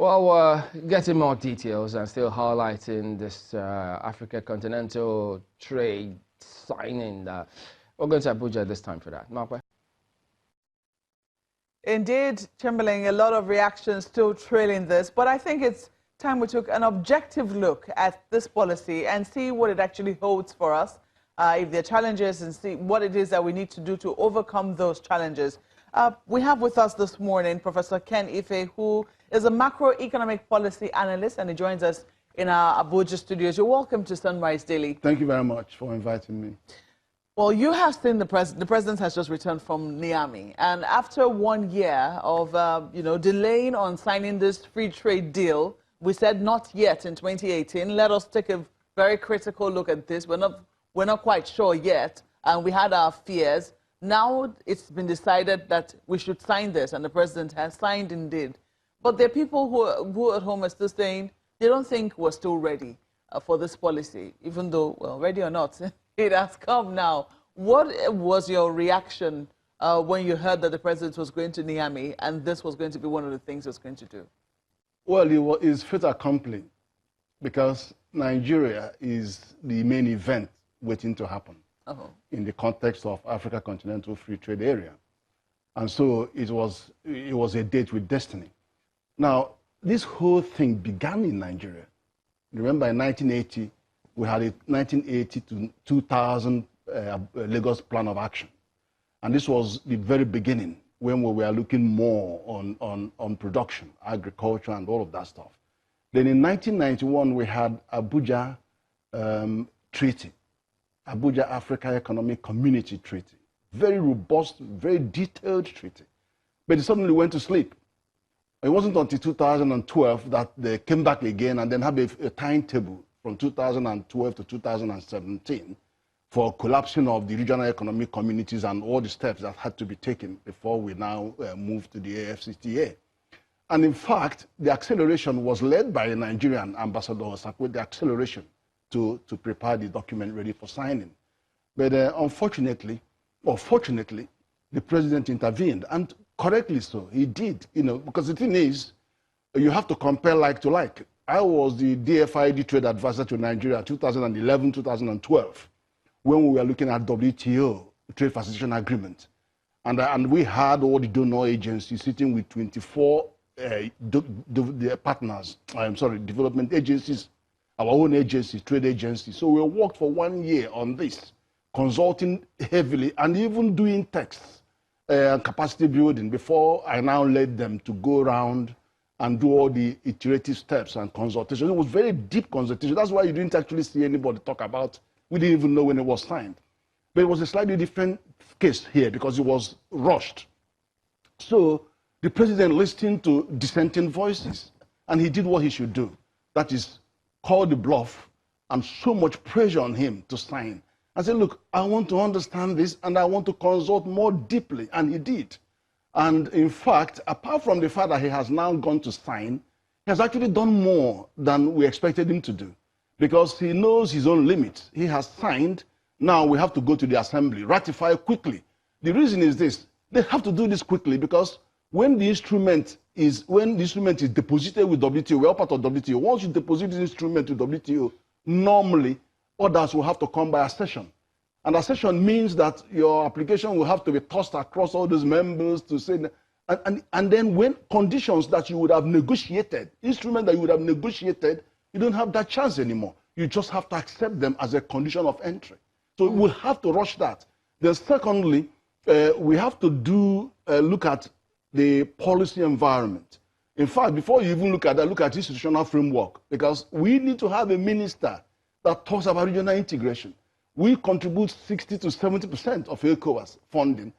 Well, getting more details and still highlighting this Africa continental trade signing. We're going to Abuja this time for that. Mark? Indeed, Chamberlain, a lot of reactions still trailing this, but I think it's time we took an objective look at this policy and see what it actually holds for us, if there are challenges, and see what it is that we need to do to overcome those challenges. We have with us this morning Professor Ken Ife, who is a macroeconomic policy analyst, and he joins us in our Abuja studios. You're welcome to Sunrise Daily. Thank you very much for inviting me. Well, you have seen the president has just returned from Niamey, and after 1 year of delaying on signing this free trade deal, we said not yet in 2018. Let us take a very critical look at this. We're not quite sure yet, and we had our fears. Now it's been decided that we should sign this, and the president has signed indeed. But there are people who at home are still saying they don't think we're still ready for this policy, even though, well, ready or not, it has come now. What was your reaction when you heard that the president was going to Niamey and this was going to be one of the things he was going to do? Well, it is fait accompli because Nigeria is the main event waiting to happen in the context of Africa Continental Free Trade Area. And so it was a date with destiny. Now, this whole thing began in Nigeria. Remember, in 1980, we had a 1980 to 2000 Lagos Plan of Action. And this was the very beginning when we were looking more on production, agriculture, and all of that stuff. Then in 1991, we had Abuja Treaty, Abuja Africa Economic Community Treaty. Very robust, very detailed treaty. But it suddenly went to sleep. It wasn't until 2012 that they came back again and then had a timetable from 2012 to 2017 for collapsing of the regional economic communities and all the steps that had to be taken before we now move to the AFCTA. And in fact, the acceleration was led by a Nigerian ambassador with the acceleration to prepare the document ready for signing. But unfortunately, or fortunately, the president intervened, and correctly so, he did, because the thing is, you have to compare like to like. I was the DFID trade advisor to Nigeria 2011, 2012, when we were looking at WTO, Trade Facilitation Agreement. And we had all the donor agencies sitting with 24 partners, development agencies, our own agencies, trade agencies. So we worked for 1 year on this, consulting heavily and even doing texts, capacity building, before I now led them to go around and do all the iterative steps and consultation. It was very deep consultation. That's why you didn't actually see anybody talk about, we didn't even know when it was signed. But it was a slightly different case here because it was rushed. So the president listened to dissenting voices, and he did what he should do. That is, call the bluff and so much pressure on him to sign. I said, look, I want to understand this and I want to consult more deeply, and he did. And in fact, apart from the fact that he has now gone to sign, he has actually done more than we expected him to do, because he knows his own limits. He has signed. Now we have to go to the assembly, ratify quickly. The reason is this: they have to do this quickly because when the instrument is deposited with WTO, we are part of WTO. Once you deposit this instrument to WTO, normally others will have to come by accession. And accession means that your application will have to be tossed across all those members to say, and then when conditions that you would have negotiated, instrument that you would have negotiated, you don't have that chance anymore. You just have to accept them as a condition of entry. So we'll have to rush that. Then secondly, we have to look at the policy environment. In fact, before you even look at that, look at institutional framework, because we need to have a minister that talks about regional integration. We contribute 60 to 70% of ECOWAS funding.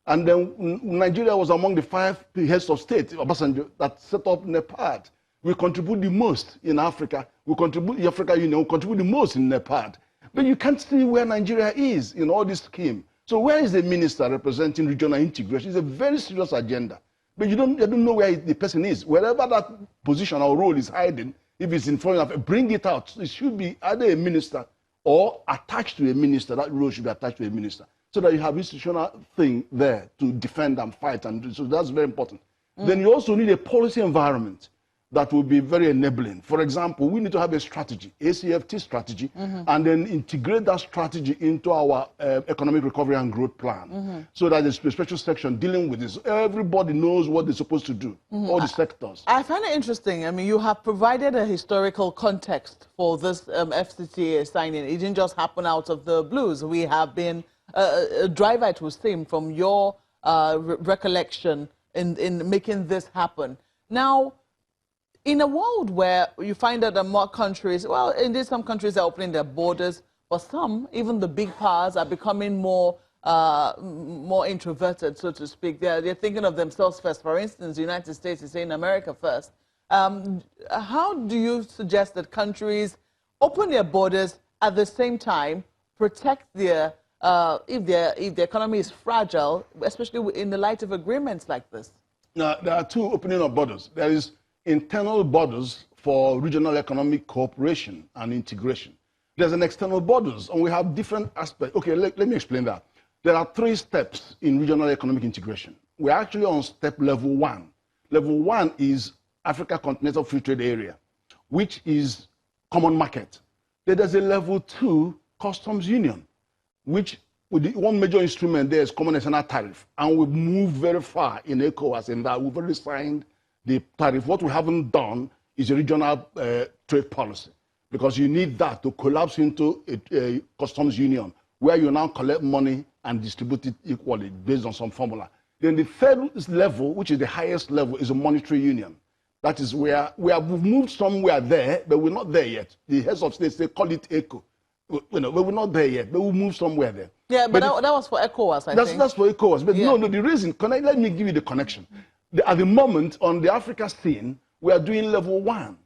And then Nigeria was among the 5 heads of state that set up NEPAD. We contribute the most in Africa. The African Union will contribute the most in NEPAD. But you can't see where Nigeria is in all this scheme. So where is the minister representing regional integration? It's a very serious agenda. But you don't know where the person is. Wherever that position or role is hiding, if it's in front of, bring it out. It should be either a minister or attached to a minister. That role should be attached to a minister, so that you have institutional thing there to defend and fight. And so that's very important. Then you also need a policy environment that will be very enabling. For example, we need to have a strategy, ACFT strategy, and then integrate that strategy into our economic recovery and growth plan, so that there's a special section dealing with this. Everybody knows what they're supposed to do, all the sectors. I find it interesting. I mean, you have provided a historical context for this FCTA signing. It didn't just happen out of the blues. We have been a drive, it would seem, from your recollection in making this happen. Now, in a world where you find that more countries, well, indeed some countries are opening their borders, but some, even the big powers, are becoming more introverted, so to speak. They're thinking of themselves first. For instance, the United States is saying America first. How do you suggest that countries open their borders at the same time, protect their, if the economy is fragile, especially in the light of agreements like this? Now, there are two opening of borders. There is internal borders for regional economic cooperation and integration. There's an external borders, and we have different aspects. Okay, let me explain that. There are 3 steps in regional economic integration. We're actually on step level 1. Level 1 is Africa Continental Free Trade Area, which is common market. Then there's a level 2 customs union, which with the one major instrument there is common external tariff. And we've moved very far in ECOWAS in that we've already signed the tariff. What we haven't done is a regional trade policy, because you need that to collapse into a customs union where you now collect money and distribute it equally based on some formula. Then the third level, which is the highest level, is a monetary union. That is where we've moved somewhere there, but we're not there yet. The heads of states, they call it ECO. You know, but we're not there yet, but we'll move somewhere there. Yeah, but that was for ECOWAS, I think. That's for ECOWAS. But yeah. no, the reason, let me give you the connection. At the moment, on the Africa scene, we are doing level 1.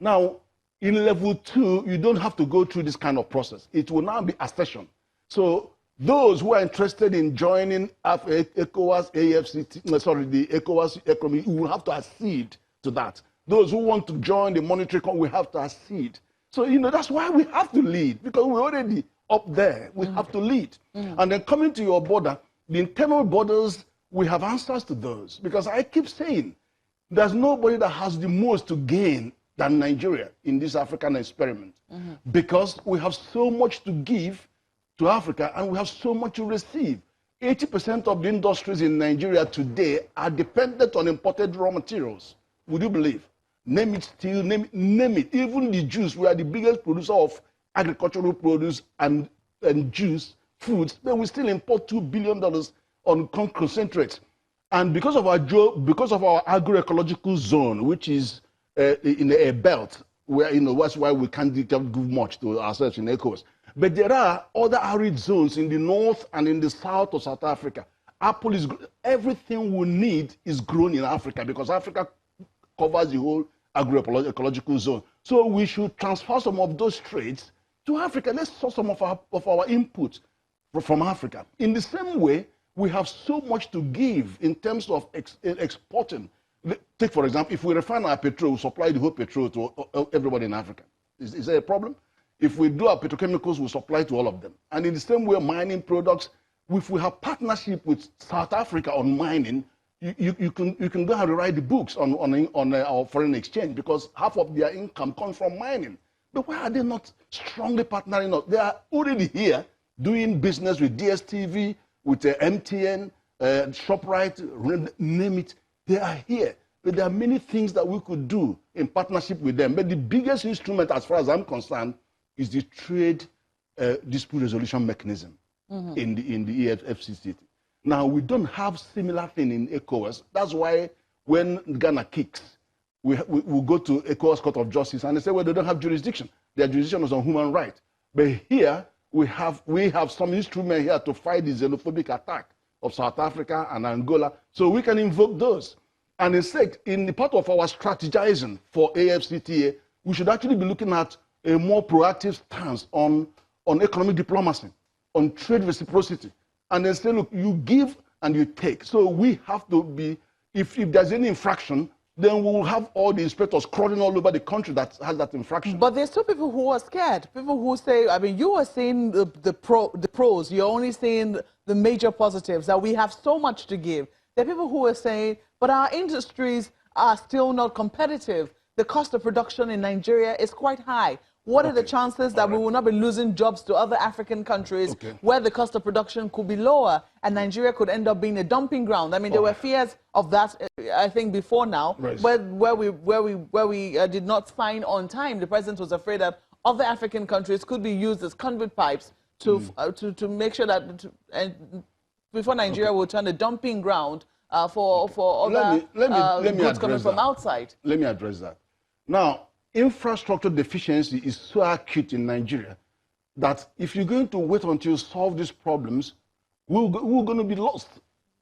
Now, in level 2, you don't have to go through this kind of process. It will now be accession. So those who are interested in joining ECOWAS, AFCTA, the ECOWAS economy, will have to accede to that. Those who want to join the monetary economy will have to accede. So, you know, that's why we have to lead, because we're already up there. We have to lead. And then coming to your border, the internal borders, we have answers to those, because I keep saying there's nobody that has the most to gain than Nigeria in this African experiment, because we have so much to give to Africa and we have so much to receive. 80% of the industries in Nigeria today are dependent on imported raw materials. Would you believe? Name it, steel, name it. Even the juice, we are the biggest producer of agricultural produce and juice, fruits, but we still import $2 billion on concentrates. And because of our agroecological zone, which is in a belt, where, you know, that's why we can't give much to ourselves in ECOWAS. But there are other arid zones in the north and in the south of South Africa. Apple is, everything we need is grown in Africa, because Africa covers the whole agroecological zone. So we should transfer some of those trades to Africa. Let's source some of our inputs from Africa. In the same way, we have so much to give in terms of exporting. Take, for example, if we refine our petrol, we supply the whole petrol to everybody in Africa. Is there a problem? If we do our petrochemicals, we supply to all of them. And in the same way, mining products, if we have partnership with South Africa on mining, you can go and write the books on our foreign exchange, because half of their income comes from mining. But why are they not strongly partnering us? They are already here doing business with DSTV, with MTN, ShopRite, name it. They are here. But there are many things that we could do in partnership with them. But the biggest instrument, as far as I'm concerned, is the trade dispute resolution mechanism in the AfCFTA. Now, we don't have similar thing in ECOWAS. That's why when Ghana kicks, we go to ECOWAS Court of Justice, and they say, well, they don't have jurisdiction. Their jurisdiction is on human rights. But here, we have some instrument here to fight the xenophobic attack of South Africa and Angola, so we can invoke those. And in the part of our strategizing for AFCTA, we should actually be looking at a more proactive stance on economic diplomacy, on trade reciprocity, and then say, look, you give and you take. So we have to be, if there's any infraction, then we will have all the inspectors crawling all over the country that has that infraction. But there's still people who are scared. People who say, I mean, you are seeing the pros. You're only seeing the major positives, that we have so much to give. There are people who are saying, but our industries are still not competitive. the cost of production in Nigeria is quite high. What are the chances that we will not be losing jobs to other African countries where the cost of production could be lower and Nigeria could end up being a dumping ground? I mean, there were fears of that, I think, before now, where we did not sign on time. The president was afraid that other African countries could be used as conduit pipes to make sure that before Nigeria will turn a dumping ground for other goods coming from outside. Let me address that. Now, infrastructure deficiency is so acute in Nigeria that if you're going to wait until you solve these problems, we're going to be lost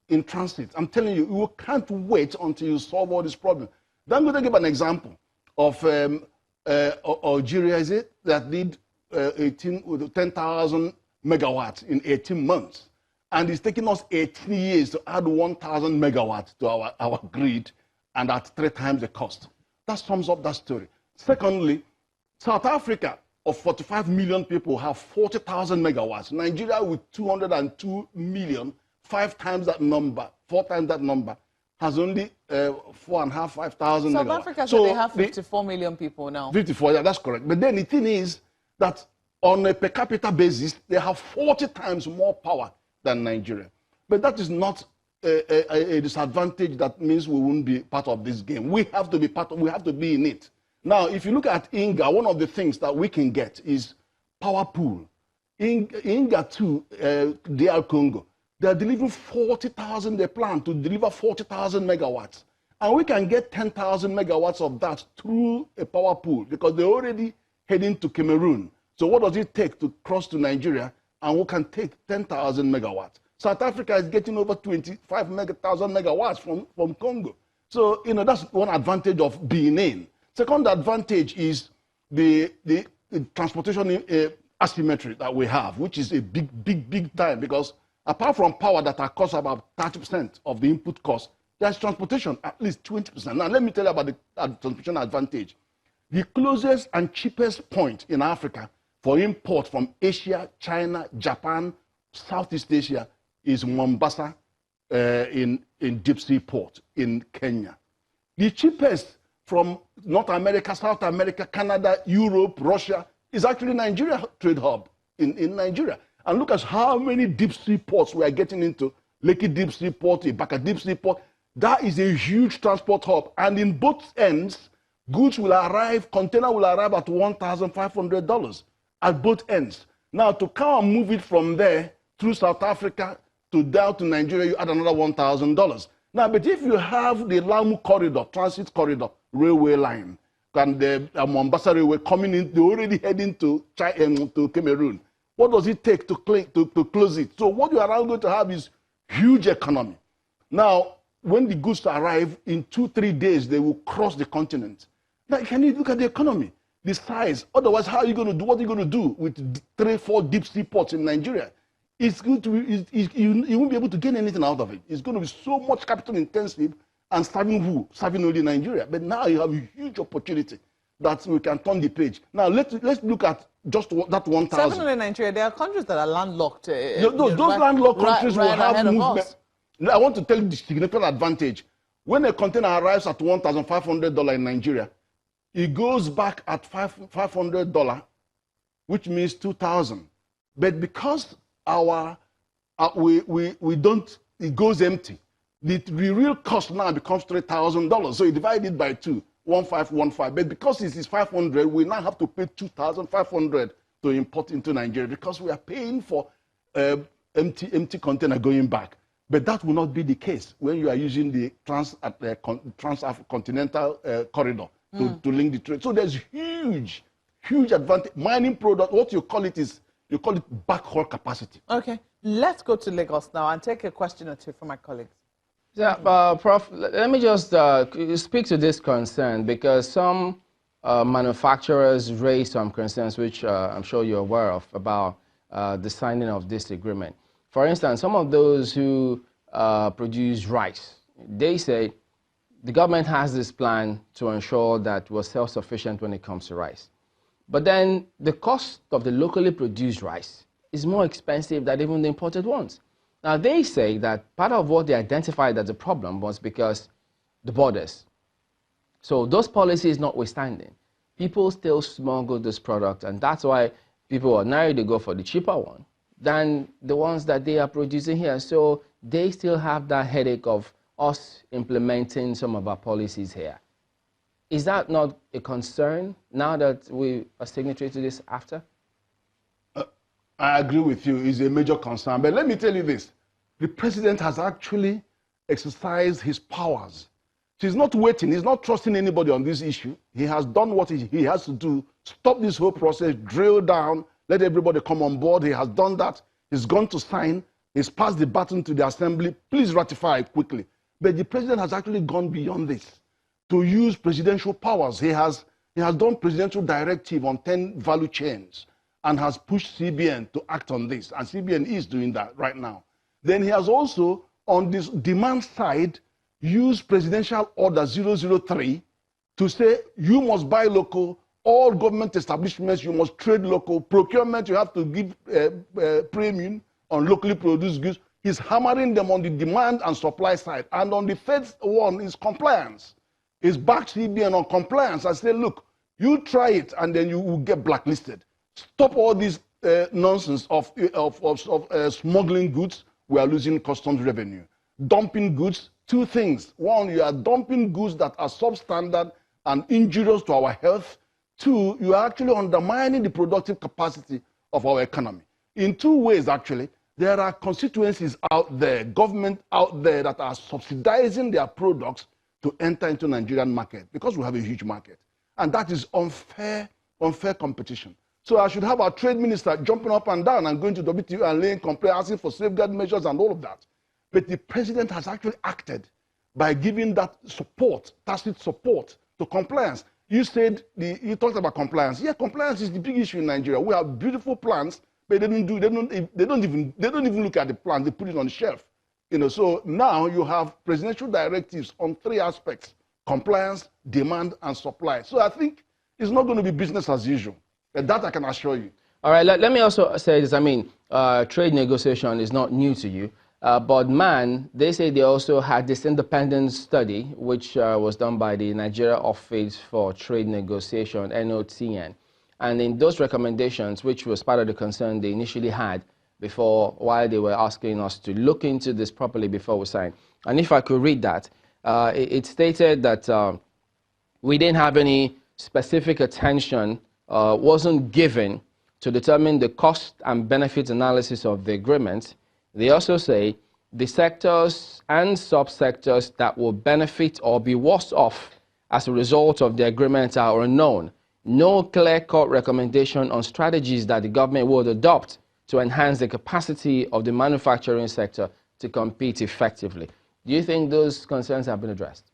in transit. I'm telling you, we can't wait until you solve all these problems. Then I'm going to give an example of Algeria, is it, that did 10,000 megawatts in 18 months. And it's taking us 18 years to add 1,000 megawatts to our grid, and at 3 times the cost. That sums up that story. Secondly, South Africa, of 45 million people, have 40,000 megawatts. Nigeria, with 202 million, 5 times that number, 4 times that number, has only 4,500, 5,000 megawatts. South Africa, so they have 54 million people now. 54, yeah, that's correct. But then the thing is that on a per capita basis, they have 40 times more power than Nigeria. But that is not a disadvantage that means we won't be part of this game. We have to be we have to be in it. Now, if you look at Inga, one of the things that we can get is power pool. Inga to DR Congo, they're delivering 40,000, they plan to deliver 40,000 megawatts. And we can get 10,000 megawatts of that through a power pool because they're already heading to Cameroon. So what does it take to cross to Nigeria? And we can take 10,000 megawatts. South Africa is getting over 25,000 megawatts from Congo. So, you know, that's one advantage of being in. Second advantage is the transportation asymmetry that we have, which is a big time, because apart from power that are cost about 30% of the input cost, there's transportation at least 20%. Now, let me tell you about the transportation advantage. The closest and cheapest point in Africa for import from Asia, China, Japan, Southeast Asia is Mombasa in Deep Sea Port in Kenya. The cheapest from North America, South America, Canada, Europe, Russia is actually Nigeria trade hub in Nigeria. And look at how many deep sea ports we are getting into. Lekki Deep Sea Port, Ibaka Deep Sea Port. That is a huge transport hub. And in both ends, goods will arrive, container will arrive at $1,500 at both ends. Now, to come and move it from there through South Africa to down to Nigeria, you add another $1,000. Now, but if you have the Lamu corridor, transit corridor, railway line, and the Mombasa railway coming in, they're already heading to Cameroon. What does it take to close it? So what you are now going to have is huge economy. Now, when the goods arrive, in 2-3 days, they will cross the continent. Now, can you look at the economy, the size? Otherwise, how are you going to do? What are you going to do with 3-4 deep sea ports in Nigeria? It's going to be, you won't be able to gain anything out of it. It's going to be so much capital intensive and serving who? Serving only Nigeria. But now you have a huge opportunity that we can turn the page. Now, let's look at just that 1,000. Serving only Nigeria, there are countries that are landlocked. Those landlocked countries will have movement. I want to tell you the significant advantage. When a container arrives at $1,500 in Nigeria, it goes back at $500, which means $2,000. But because we don't, it goes empty. The real cost now becomes $3,000. So you divide it by 2, 1,515. But because it is 500, we now have to pay 2,500 to import into Nigeria because we are paying for empty container going back. But that will not be the case when you are using the transcontinental corridor to link the trade. So there's huge advantage. Mining product, what you call it is, you call it backhaul capacity. Okay, let's go to Lagos now and take a question or two from my colleagues. Yeah, Prof, let me just speak to this concern because some manufacturers raised some concerns which I'm sure you're aware of about the signing of this agreement. For instance, some of those who produce rice, they say the government has this plan to ensure that we're self-sufficient when it comes to rice. But then the cost of the locally produced rice is more expensive than even the imported ones. Now, they say that part of what they identified as a problem was because the borders. So those policies notwithstanding, people still smuggle this product, and that's why people ordinarily go for the cheaper one than the ones that they are producing here. So they still have that headache of us implementing some of our policies here. Is that not a concern now that we are signatory to this AfCFTA? I agree with you. It's a major concern. But let me tell you this. The president has actually exercised his powers. He's not waiting. He's not trusting anybody on this issue. He has done what he has to do. Stop this whole process, drill down, let everybody come on board. He has done that. He's gone to sign. He's passed the baton to the assembly. Please ratify quickly. But the president has actually gone beyond this to use presidential powers. He has done presidential directive on 10 value chains and has pushed CBN to act on this. And CBN is doing that right now. Then he has also, on this demand side, used Presidential Order 003 to say you must buy local, all government establishments, you must trade local, procurement, you have to give premium on locally produced goods. He's hammering them on the demand and supply side. And on the third one is compliance. He's backed CBN on compliance and say, look, you try it and then you will get blacklisted. Stop all this nonsense of smuggling goods. We are losing customs revenue. Dumping goods, two things. One, you are dumping goods that are substandard and injurious to our health. Two, you are actually undermining the productive capacity of our economy. In two ways, actually. There are constituencies out there, government out there that are subsidizing their products to enter into Nigerian market because we have a huge market. And that is unfair competition. So I should have our trade minister jumping up and down and going to WTO and laying complaint, asking for safeguard measures and all of that. But the president has actually acted by giving that support, tacit support to compliance. You said, you talked about compliance. Yeah, compliance is the big issue in Nigeria. We have beautiful plans, but they don't even look at the plan. They put it on the shelf. So now you have presidential directives on three aspects: compliance, demand, and supply. So I think it's not going to be business as usual. That I can assure you. All right, let me also say this. I mean, trade negotiation is not new to you. But man, they say they also had this independent study, which was done by the Nigeria Office for Trade Negotiation, NOTN. And in those recommendations, which was part of the concern they initially had before, while they were asking us to look into this properly before we sign. And if I could read that, it stated that we didn't have any specific attention, wasn't given to determine the cost and benefit analysis of the agreement. They also say the sectors and subsectors that will benefit or be worse off as a result of the agreement are unknown. No clear-cut recommendation on strategies that the government would adopt to enhance the capacity of the manufacturing sector to compete effectively. Do you think those concerns have been addressed?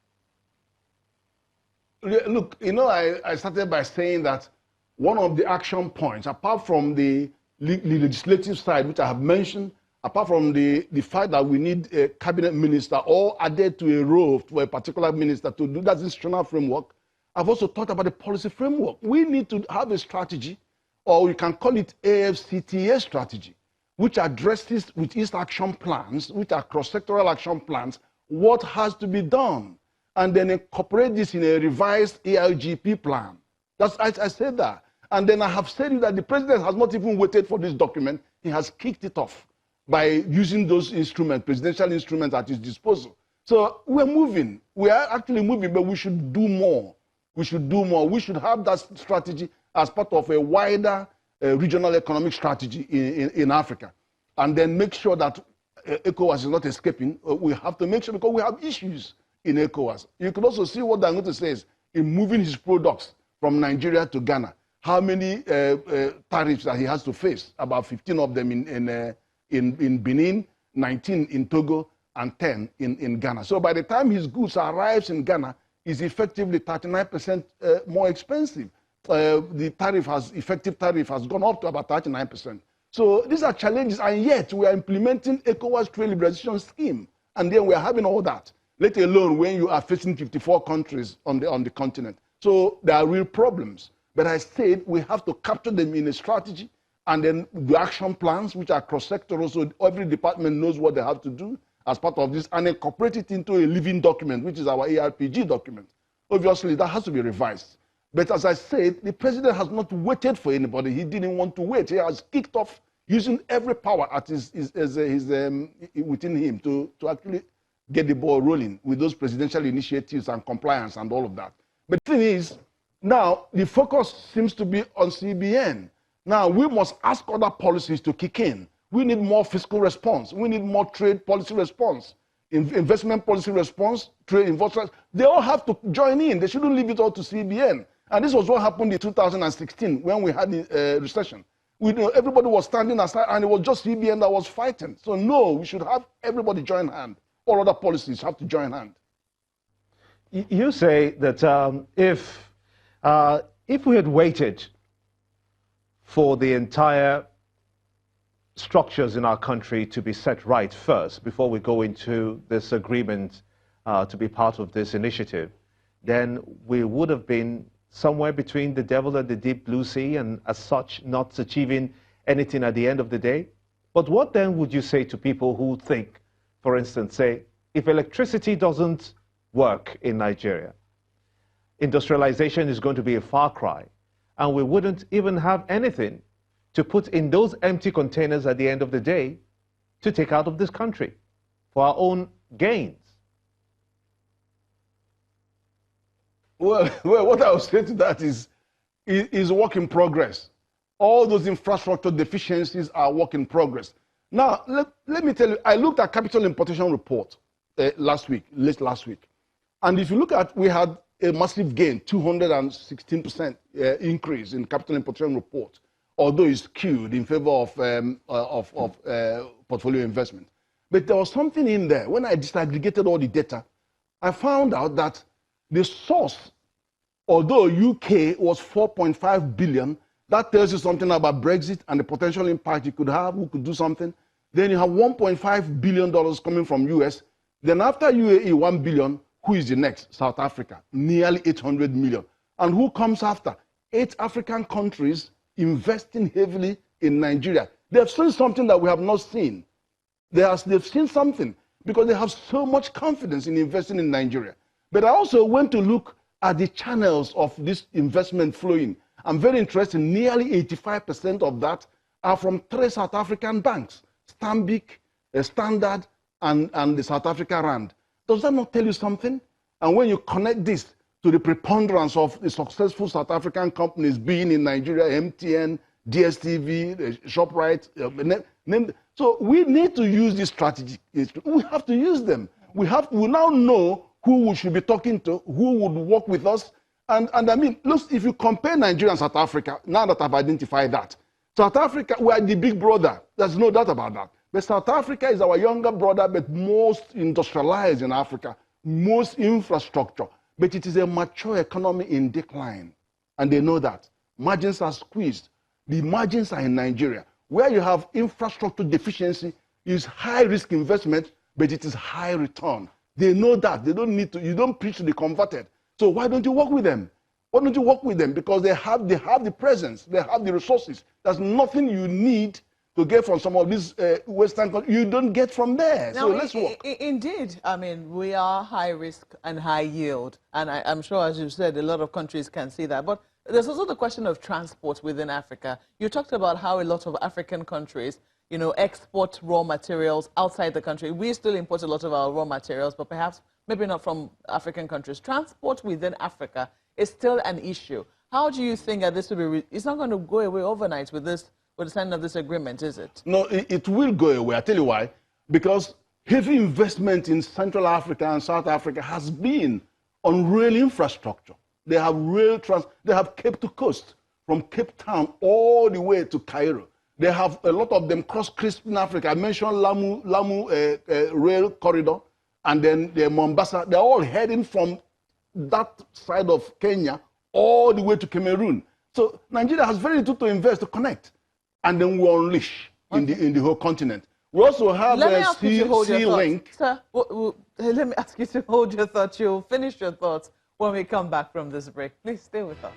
Look, I started by saying that one of the action points, apart from the legislative side, which I have mentioned, apart from the fact that we need a cabinet minister or added to a role for a particular minister to do that institutional framework, I've also talked about the policy framework. We need to have a strategy, or we can call it AFCTA strategy, which addresses with its action plans, which are cross-sectoral action plans, what has to be done, and then incorporate this in a revised ALGP plan. I said that. And then I have said that the president has not even waited for this document. He has kicked it off by using those instruments, presidential instruments at his disposal. So we're moving. We are actually moving, but we should do more. We should do more. We should have that strategy as part of a wider regional economic strategy in Africa. And then make sure that ECOWAS is not escaping. We have to make sure, because we have issues in ECOWAS. You can also see what Dangote says in moving his products from Nigeria to Ghana. How many tariffs that he has to face? About 15 of them in Benin, 19 in Togo, and 10 in Ghana. So by the time his goods arrives in Ghana, it's effectively 39% more expensive. The effective tariff has gone up to about 39%. So these are challenges, and yet we are implementing ECOWAS trade liberalization scheme, and then we are having all that, let alone when you are facing 54 countries on the continent. So there are real problems. But I said we have to capture them in a strategy, and then the action plans, which are cross-sectoral, so every department knows what they have to do as part of this, and incorporate it into a living document, which is our ARPG document, Obviously, that has to be revised. But as I said, the president has not waited for anybody. He didn't want to wait. He has kicked off using every power at within him to actually get the ball rolling with those presidential initiatives and compliance and all of that. But the thing is, now the focus seems to be on CBN. Now we must ask other policies to kick in. We need more fiscal response. We need more trade policy response, investment policy response, trade investors. They all have to join in. They shouldn't leave it all to CBN. And this was what happened in 2016 when we had the recession. Everybody was standing aside, and it was just CBN that was fighting. So no, we should have everybody join hand. All other policies have to join hand. You say that if we had waited for the entire structures in our country to be set right first before we go into this agreement to be part of this initiative, then we would have been somewhere between the devil and the deep blue sea, and as such not achieving anything at the end of the day. But what then would you say to people who think, for instance, say, if electricity doesn't work in Nigeria, industrialization is going to be a far cry, and we wouldn't even have anything to put in those empty containers at the end of the day to take out of this country for our own gains? Well, what I would say to that is work in progress. All those infrastructure deficiencies are work in progress. Now, let me tell you, I looked at capital importation report late last week. And if you look at, we had a massive gain, 216% increase in capital importation report, although it's skewed in favor of portfolio investment. But there was something in there. When I disaggregated all the data, I found out that the source, although UK was 4.5 billion, that tells you something about Brexit and the potential impact it could have, who could do something. Then you have $1.5 billion coming from US. Then after UAE, 1 billion, who is the next? South Africa, nearly 800 million. And who comes after? 8 African countries investing heavily in Nigeria. They've seen something that we have not seen. They've seen something because they have so much confidence in investing in Nigeria. But I also went to look at the channels of this investment flowing. I'm very interested, nearly 85% of that are from 3 South African banks, Stanbic, Standard, and the South Africa Rand. Does that not tell you something? And when you connect this to the preponderance of the successful South African companies being in Nigeria, MTN, DSTV, ShopRite, so we need to use this strategy. We have to use them. We now know who we should be talking to, who would work with us. And I mean, look, if you compare Nigeria and South Africa, now that I've identified that, South Africa, we are the big brother. There's no doubt about that. But South Africa is our younger brother, but most industrialized in Africa, most infrastructure. But it is a mature economy in decline. And they know that. Margins are squeezed. The margins are in Nigeria. Where you have infrastructure deficiency is high risk investment, but it is high return. They know that. They don't need to, you don't preach to the converted. So why don't you work with them? Why don't you work with them? Because they have the presence, they have the resources. There's nothing you need to get from some of these Western countries. You don't get from there. Now, so let's work. Indeed. I mean, we are high risk and high yield. And I'm sure, as you said, a lot of countries can see that. But there's also the question of transport within Africa. You talked about how a lot of African countries, you know, export raw materials outside the country. We still import a lot of our raw materials, but perhaps maybe not from African countries. Transport within Africa is still an issue. How do you think that this will be? It's not going to go away overnight with the signing of this agreement, is it? No, it will go away. I'll tell you why. Because heavy investment in Central Africa and South Africa has been on rail infrastructure. They have they have Cape to coast, from Cape Town all the way to Cairo. They have a lot of them cross-Crispin Africa. I mentioned Lamu rail corridor, and then the Mombasa. They're all heading from that side of Kenya all the way to Cameroon. So Nigeria has very little to invest to connect, and then we unleash in the whole continent. We also have a sea link. Sir, let me ask you to hold your thoughts. You'll finish your thoughts when we come back from this break. Please stay with us.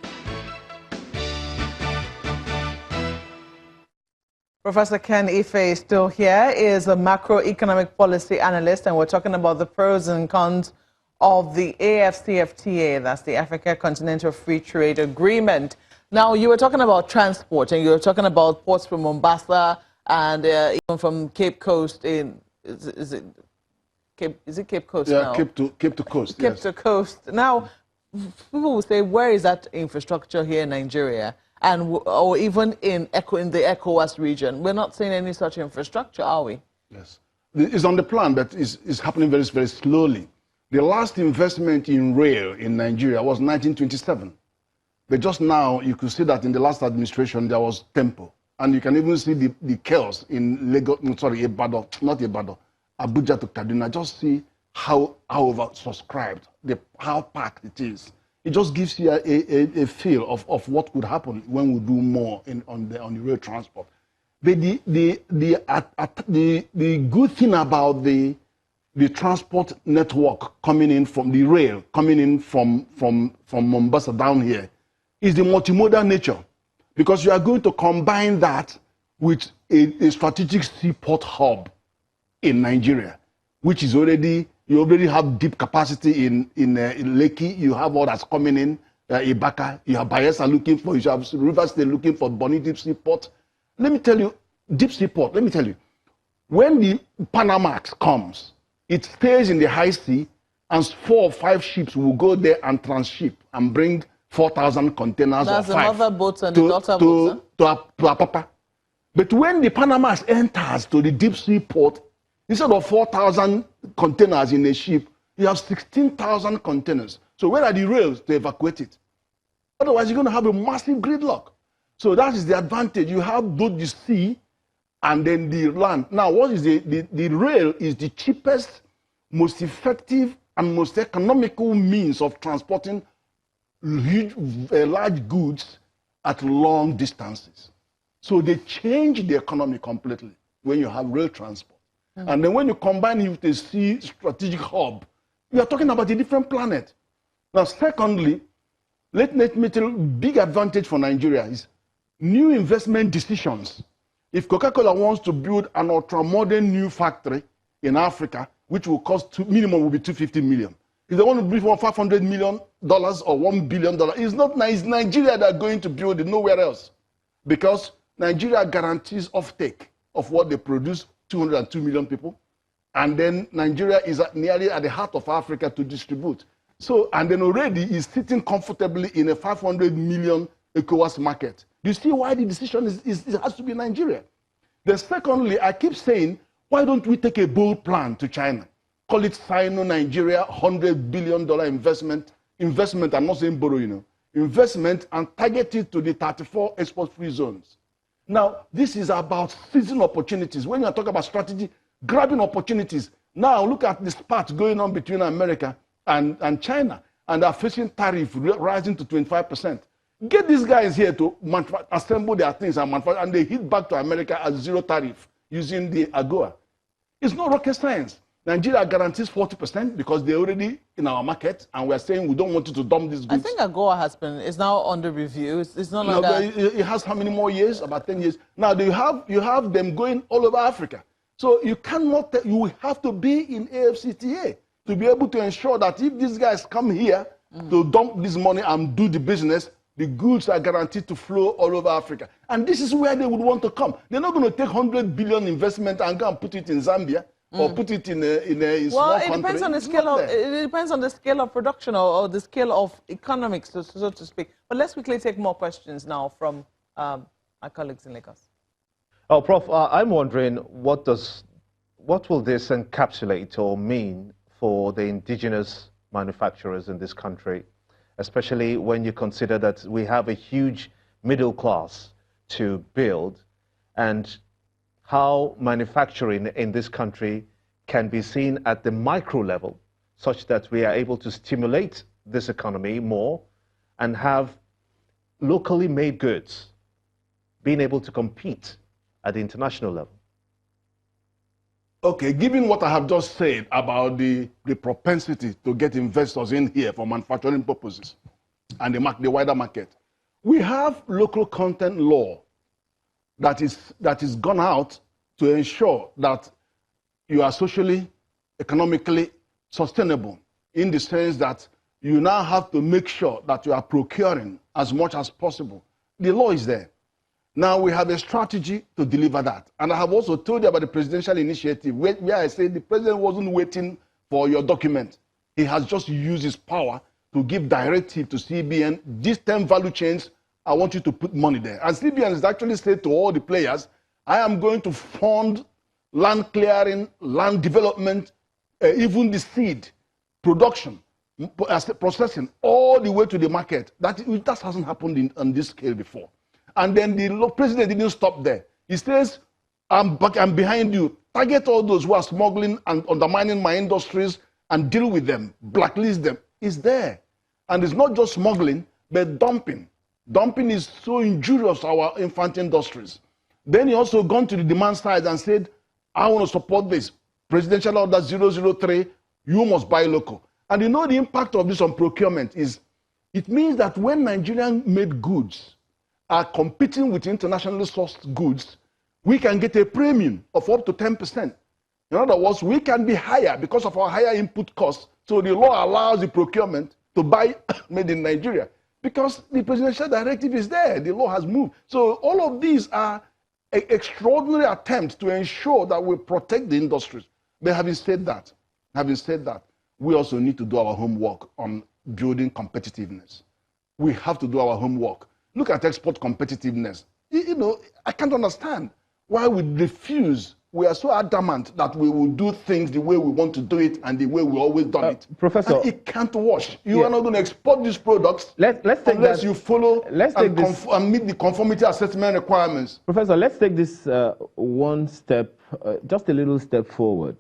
Professor Ken Ife is still here, is a macroeconomic policy analyst, and we're talking about the pros and cons of the AfCFTA, that's the Africa Continental Free Trade Agreement. Now, you were talking about transport, and you were talking about ports from Mombasa and even from Cape Coast in, is it Cape Coast now? Cape to Coast, Cape yes. to Coast. Now, people will say, where is that infrastructure here in Nigeria? And, or even in the ECOWAS region. We're not seeing any such infrastructure, are we? Yes. It's on the plan, but it's happening very, very slowly. The last investment in rail in Nigeria was 1927. But just now, you could see that in the last administration, there was tempo. And you can even see the chaos in Lagos, sorry, Ibadan, not Ibadan, Abuja to Kaduna. Just see how oversubscribed, how packed it is. It just gives you a feel of what could happen when we do more on the rail transport. But the good thing about the transport network coming in from the rail, coming in from Mombasa down here, is the multimodal nature. Because you are going to combine that with a strategic seaport hub in Nigeria, which is you already have deep capacity in Lekki, you have all that's coming in, Ibaka, you have Bayelsa looking for, you have Rivers State looking for Bonny Deep Seaport. Let me tell you, Deep Seaport, let me tell you, when the Panamax comes, it stays in the high sea, and 4 or 5 ships will go there and transship and bring 4,000 containers that's or 5 the mother boats and the daughter boats, to Apapa. But when the Panamax enters to the deep sea port, instead of 4,000 containers in a ship, you have 16,000 containers. So where are the rails to evacuate it? Otherwise, you're going to have a massive gridlock. So that is the advantage. You have both the sea and then the land. Now, what is the rail is the cheapest, most effective, and most economical means of transporting huge, large goods at long distances. So they change the economy completely when you have rail transport. Mm-hmm. And then when you combine it with a sea strategic hub, we are talking about a different planet. Now, secondly, let me tell you, big advantage for Nigeria is new investment decisions. If Coca-Cola wants to build an ultra-modern new factory in Africa, which will cost minimum will be $250 million. If they want to build for $500 million or $1 billion, it's Nigeria that are going to build it, nowhere else. Because Nigeria guarantees offtake of what they produce, 202 million people. And then Nigeria is nearly at the heart of Africa to distribute. So, and then already is sitting comfortably in a 500 million ECOWAS market. Do you see why the decision it has to be Nigeria? Then secondly, I keep saying, why don't we take a bold plan to China? Call it Sino-Nigeria $100 billion investment. I'm not saying borrow, investment, and target it to the 34 export-free zones. Now, this is about seizing opportunities. When you talk about strategy, grabbing opportunities. Now, look at the spat going on between America and China, and they're facing tariff rising to 25%. Get these guys here to assemble their things and manufacture, and they hit back to America at 0 tariff using the AGOA. It's not rocket science. Nigeria guarantees 40% because they're already in our market, and we're saying we don't want you to dump these goods. I think AGOA is now under review. It's not like that. It has how many more years? About 10 years. Now, you have them going all over Africa. So you cannot, you have to be in AFCTA to be able to ensure that if these guys come here to dump this money and do the business, the goods are guaranteed to flow all over Africa. And this is where they would want to come. They're not going to take 100 billion investment and go and put it in Zambia or put it in a small country. Well, it depends on the scale of it depends on the scale of production or the scale of economics, so to speak. But let's quickly take more questions now from our colleagues in Lagos. Oh, Prof, I'm wondering what will this encapsulate or mean for the indigenous manufacturers in this country, especially when you consider that we have a huge middle class to build, and how manufacturing in this country can be seen at the micro level, such that we are able to stimulate this economy more and have locally made goods being able to compete at the international level. Okay, given what I have just said about the propensity to get investors in here for manufacturing purposes and the wider market, we have local content law that is gone out to ensure that you are socially, economically sustainable in the sense that you now have to make sure that you are procuring as much as possible. The law is there. Now we have a strategy to deliver that. And I have also told you about the presidential initiative where I said the president wasn't waiting for your document. He has just used his power to give directive to CBN, these 10 value chains, I want you to put money there. And CBN has actually said to all the players, I am going to fund land clearing, land development, even the seed production, processing, all the way to the market. That hasn't happened on this scale before. And then the president didn't stop there. He says, I'm behind you. Target all those who are smuggling and undermining my industries and deal with them, blacklist them. It's there. And it's not just smuggling, but dumping. Dumping is so injurious to our infant industries. Then he also gone to the demand side and said, I want to support this. Presidential Order 003, you must buy local. And you know the impact of this on procurement is, it means that when Nigerian made goods are competing with internationally sourced goods, we can get a premium of up to 10%. In other words, we can be higher because of our higher input costs. So the law allows the procurement to buy made in Nigeria because the presidential directive is there. The law has moved. So all of these are extraordinary attempts to ensure that we protect the industries. But having said that, we also need to do our homework on building competitiveness. We have to do our homework. Look at export competitiveness. You know, I can't understand why we refuse. We are so adamant that we will do things the way we want to do it and the way we always done it. Professor, and it can't wash. You are not going to export these products unless you follow and meet the conformity assessment requirements. Professor, let's take this one step, just a little step forward.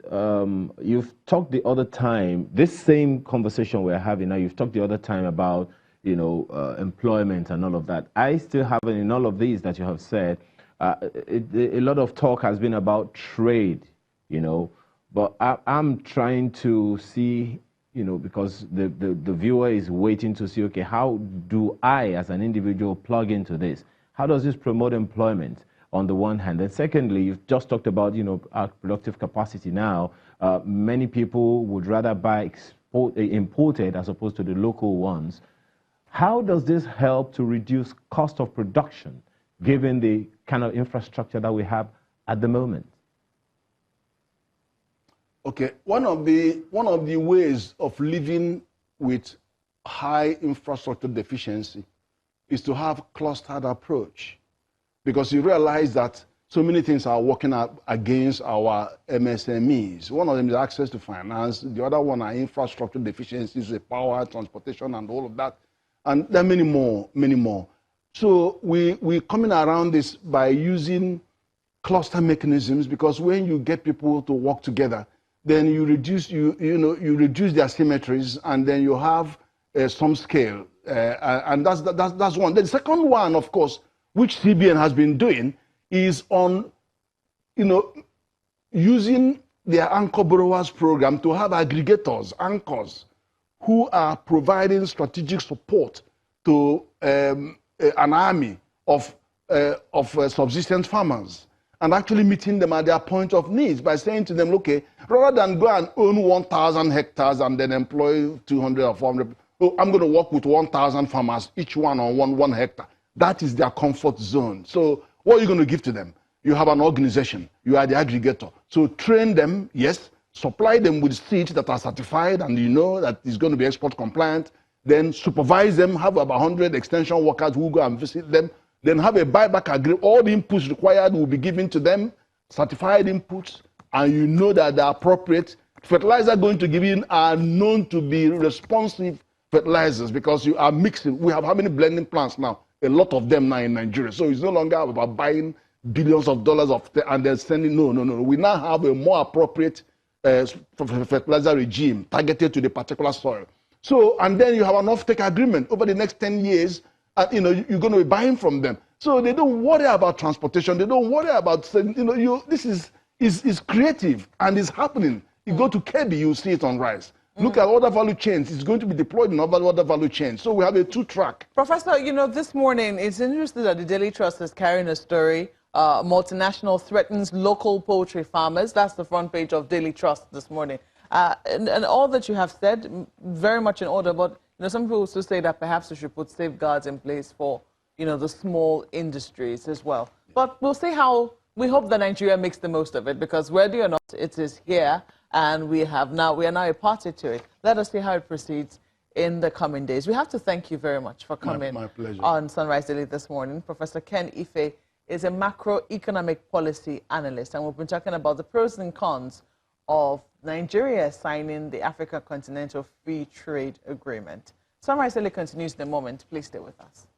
You've talked the other time, this same conversation we're having now, you've talked the other time about, you know, employment and all of that. I still haven't, in all of these that you have said, a lot of talk has been about trade, you know, but I'm trying to see, you know, because the viewer is waiting to see, okay, how do I as an individual plug into this? How does this promote employment on the one hand? And secondly, you've just talked about, you know, our productive capacity now. Many people would rather buy imported as opposed to the local ones. How does this help to reduce cost of production, given the kind of infrastructure that we have at the moment? Okay, one of the ways of living with high infrastructure deficiency is to have clustered approach, because you realize that so many things are working out against our MSMEs. One of them is access to finance. The other one are infrastructure deficiencies, the power, transportation, and all of that. And there are many more, many more. So we're coming around this by using cluster mechanisms, because when you get people to work together, then you reduce you reduce their symmetries, and then you have some scale, and that's one. The second one, of course, which CBN has been doing, is on using their anchor borrowers program to have aggregators, anchors, who are providing strategic support to an army of subsistence farmers, and actually meeting them at their point of needs by saying to them, okay, rather than go and own 1,000 hectares and then employ 200 or 400, I'm going to work with 1,000 farmers, each one on one hectare. That is their comfort zone. So what are you going to give to them? You have an organization. You are the aggregator. So train them, yes, supply them with seeds that are certified and you know that is going to be export compliant. Then supervise them, have about 100 extension workers who go and visit them. Then have a buyback agreement. All the inputs required will be given to them, certified inputs, and you know that they're appropriate. Fertilizer going to give in are known to be responsive fertilizers, because you are mixing. We have how many blending plants now? A lot of them now in Nigeria. So it's no longer about buying billions of dollars and then sending. No. We now have a more appropriate fertilizer regime targeted to the particular soil. So, and then you have an off-take agreement over the next 10 years. You're going to be buying from them. So they don't worry about transportation. They don't worry about, this is creative and it's happening. You go to Kebbi, you see it on rice. Look at other value chains. It's going to be deployed in other value chains. So we have a two-track. Professor, this morning, it's interesting that the Daily Trust is carrying a story. Multinational threatens local poultry farmers. That's the front page of Daily Trust this morning. And all that you have said, very much in order, but some people also say that perhaps we should put safeguards in place for the small industries as well. But we'll see how. We hope that Nigeria makes the most of it, because whether or not it is here, and we are now a party to it. Let us see how it proceeds in the coming days. We have to thank you very much for coming my pleasure. on Sunrise Daily this morning. Professor Ken Ife is a macroeconomic policy analyst, and we've been talking about the pros and cons of Nigeria signing the Africa Continental Free Trade Agreement. Sunrise Daily continues in a moment. Please stay with us.